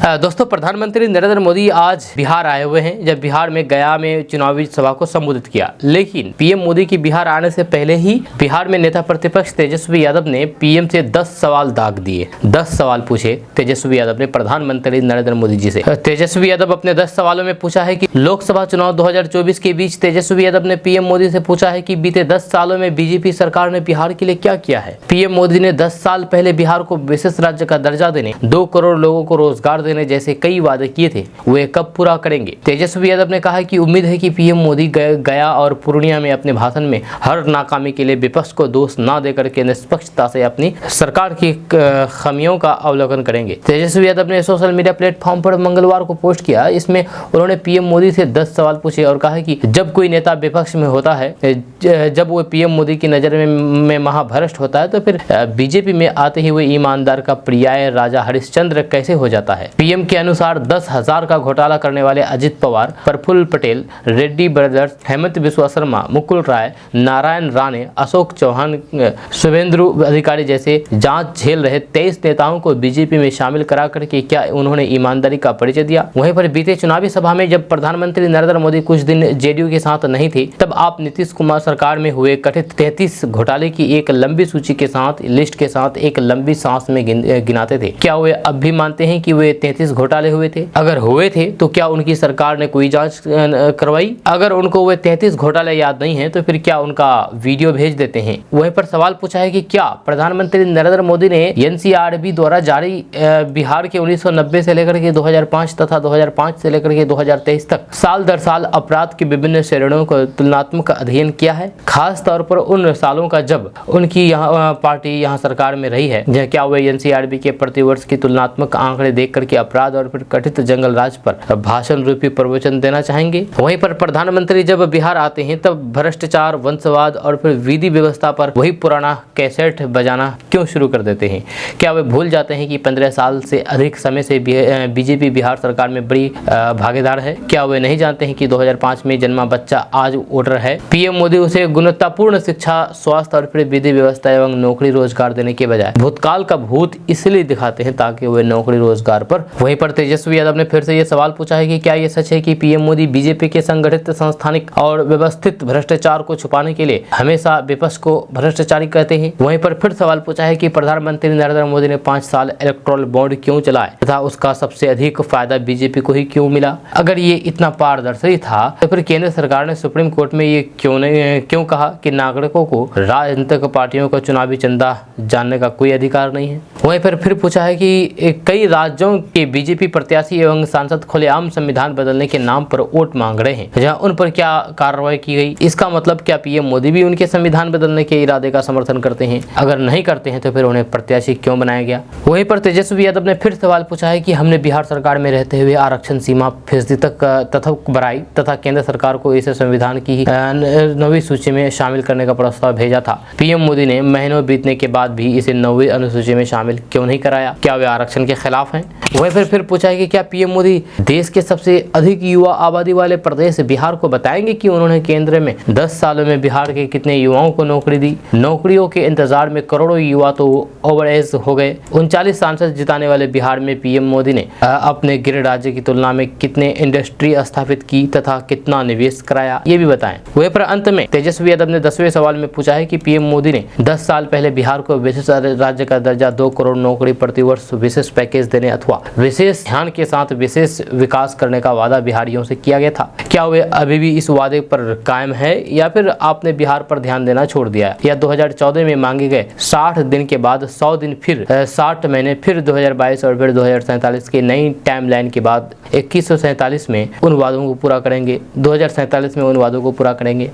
दोस्तों, प्रधानमंत्री नरेंद्र मोदी आज बिहार आए हुए हैं। जब बिहार में गया में चुनावी सभा को संबोधित किया, लेकिन पीएम मोदी की बिहार आने से पहले ही बिहार में नेता प्रतिपक्ष तेजस्वी यादव ने पीएम से 10 सवाल दाग दिए। 10 सवाल पूछे तेजस्वी यादव ने प्रधानमंत्री नरेंद्र मोदी जी से। तेजस्वी यादव अपने 10 सवालों में पूछा है कि लोकसभा चुनाव 2024 के बीच तेजस्वी यादव ने पीएम मोदी से पूछा है कि बीते 10 सालों में बीजेपी सरकार ने बिहार के लिए क्या किया है। पीएम मोदी ने 10 साल पहले बिहार को विशेष राज्य का दर्जा देने, 2 करोड़ लोगों को रोजगार देने जैसे कई वादे किए थे, वे कब पूरा करेंगे। तेजस्वी यादव ने कहा कि उम्मीद है कि पीएम मोदी गया और पूर्णिया में अपने भाषण में हर नाकामी के लिए विपक्ष को दोष न देकर के निष्पक्षता से अपनी सरकार की खामियों का अवलोकन करेंगे। तेजस्वी यादव ने सोशल मीडिया प्लेटफॉर्म पर मंगलवार को पोस्ट किया। इसमें उन्होंने पीएम मोदी से 10 सवाल पूछे और कहा कि जब कोई नेता विपक्ष में होता है, जब वो पीएम मोदी की नजर में महाभ्रष्ट होता है, तो फिर बीजेपी में आते ही वो ईमानदार का पर्याय राजा हरिश्चंद्र कैसे हो जाता है। पीएम के अनुसार 10,000 का घोटाला करने वाले अजित पवार, प्रफुल्ल पटेल, रेड्डी ब्रदर्स, हेमंत बिस्वा शर्मा, मुकुल राय, नारायण राणे, अशोक चौहान, शुभेंदु अधिकारी जैसे जांच झेल रहे 23 नेताओं को बीजेपी में शामिल करा करके क्या उन्होंने ईमानदारी का परिचय दिया। वहीं पर बीते चुनावी सभा में जब प्रधानमंत्री नरेंद्र मोदी कुछ दिन जेडीयू के साथ नहीं थे, तब आप नीतीश कुमार सरकार में हुए कथित 33 घोटाले की एक लंबी सूची के साथ, लिस्ट के साथ एक लंबी सांस में गिनाते थे। क्या वे अब भी मानते हैं कि वे 33 घोटाले हुए थे? अगर हुए थे तो क्या उनकी सरकार ने कोई जांच करवाई? अगर उनको वे 33 घोटाले याद नहीं है तो फिर क्या उनका वीडियो भेज देते हैं। वहीं पर सवाल पूछा है कि क्या प्रधानमंत्री नरेंद्र मोदी ने एनसीआरबी द्वारा जारी बिहार के 1990 से लेकर के 2005 तथा 2005 से लेकर के 2023 तक साल दर साल अपराध की विभिन्न श्रेणियों का तुलनात्मक अध्ययन किया है, खास तौर पर उन सालों का जब उनकी पार्टी यहाँ सरकार में रही है। क्या वे एनसीआरबी के प्रतिवर्ष की तुलनात्मक आंकड़े देख करके अपराध और फिर कथित जंगल राज पर भाषण रूपी प्रवचन देना चाहेंगे। वहीं पर प्रधानमंत्री जब बिहार आते हैं तब भ्रष्टाचार, वंशवाद और फिर विधि व्यवस्था पर वही पुराना कैसेट बजाना क्यों शुरू कर देते हैं। क्या वे भूल जाते हैं कि 15 साल से अधिक समय से बीजेपी बिहार सरकार में बड़ी भागीदार है। क्या वे नहीं जानते हैं कि 2005 में जन्मा बच्चा आज वोटर है। पीएम मोदी उसे गुणवत्तापूर्ण शिक्षा, स्वास्थ्य और फिर विधि व्यवस्था एवं नौकरी रोजगार देने के बजाय भूतकाल का भूत इसलिए दिखाते हैं ताकि वे नौकरी रोजगार पर। वहीं पर तेजस्वी यादव ने फिर से ये सवाल पूछा है कि क्या ये सच है कि पीएम मोदी बीजेपी के संगठित, संस्थानिक और व्यवस्थित भ्रष्टाचार को छुपाने के लिए हमेशा विपक्ष को भ्रष्टाचारी कहते हैं। वहीं पर फिर सवाल पूछा है कि प्रधानमंत्री नरेंद्र मोदी ने 5 साल इलेक्टोरल बॉन्ड क्यों चलाए तथा उसका सबसे अधिक फायदा बीजेपी को ही क्यों मिला। अगर ये इतना पारदर्शी था तो फिर केंद्र सरकार ने सुप्रीम कोर्ट में ये क्यों कहा कि नागरिकों को राजनीतिक पार्टियों का चुनावी चंदा जानने का कोई अधिकार नहीं है। वहीं पर फिर पूछा है कि कई राज्यों के बीजेपी प्रत्याशी एवं सांसद खुलेआम संविधान बदलने के नाम पर वोट मांग रहे हैं, जहां उन पर क्या कार्रवाई की गई। इसका मतलब क्या पीएम मोदी भी उनके संविधान बदलने के इरादे का समर्थन करते हैं? अगर नहीं करते हैं तो फिर उन्हें प्रत्याशी क्यों बनाया गया। वहीं पर तेजस्वी यादव ने फिर सवाल पूछा है कि हमने बिहार सरकार में रहते हुए आरक्षण सीमा फीसदी तक तथा बढ़ाई तथा केंद्र सरकार को इसे संविधान की 9वीं सूची में शामिल करने का प्रस्ताव भेजा था। पीएम मोदी ने महीनों बीतने के बाद भी इसे 9वीं अनुसूची में शामिल क्यों नहीं कराया। क्या वे आरक्षण के खिलाफ हैं? वहीं फिर पूछा है कि क्या पीएम मोदी देश के सबसे अधिक युवा आबादी वाले प्रदेश बिहार को बताएंगे कि उन्होंने केंद्र में 10 सालों में बिहार के कितने युवाओं को नौकरी दी। नौकरियों के इंतजार में करोड़ों युवा तो ओवर एज हो गए। 39 सांसद जिताने वाले बिहार में पीएम मोदी ने अपने गृह राज्य की तुलना में कितने इंडस्ट्री स्थापित की तथा कितना निवेश कराया, ये भी बताएं। वहीं पर अंत में तेजस्वी यादव ने 10वें सवाल में पूछा है कि पीएम मोदी ने 10 साल पहले बिहार को विशेष राज्य का दर्जा, 2 करोड़ नौकरी प्रतिवर्ष, विशेष पैकेज देने अथवा विशेष ध्यान के साथ विशेष विकास करने का वादा बिहारियों से किया गया था। क्या वे अभी भी इस वादे पर कायम है या फिर आपने बिहार पर ध्यान देना छोड़ दिया, या 2014 में मांगे गए 60 दिन के बाद 100 दिन, फिर 60 महीने, फिर 2022 और फिर 2047 की नई टाइमलाइन के बाद 2147 में उन वादों को पूरा करेंगे, 2047 में उन वादों को पूरा करेंगे।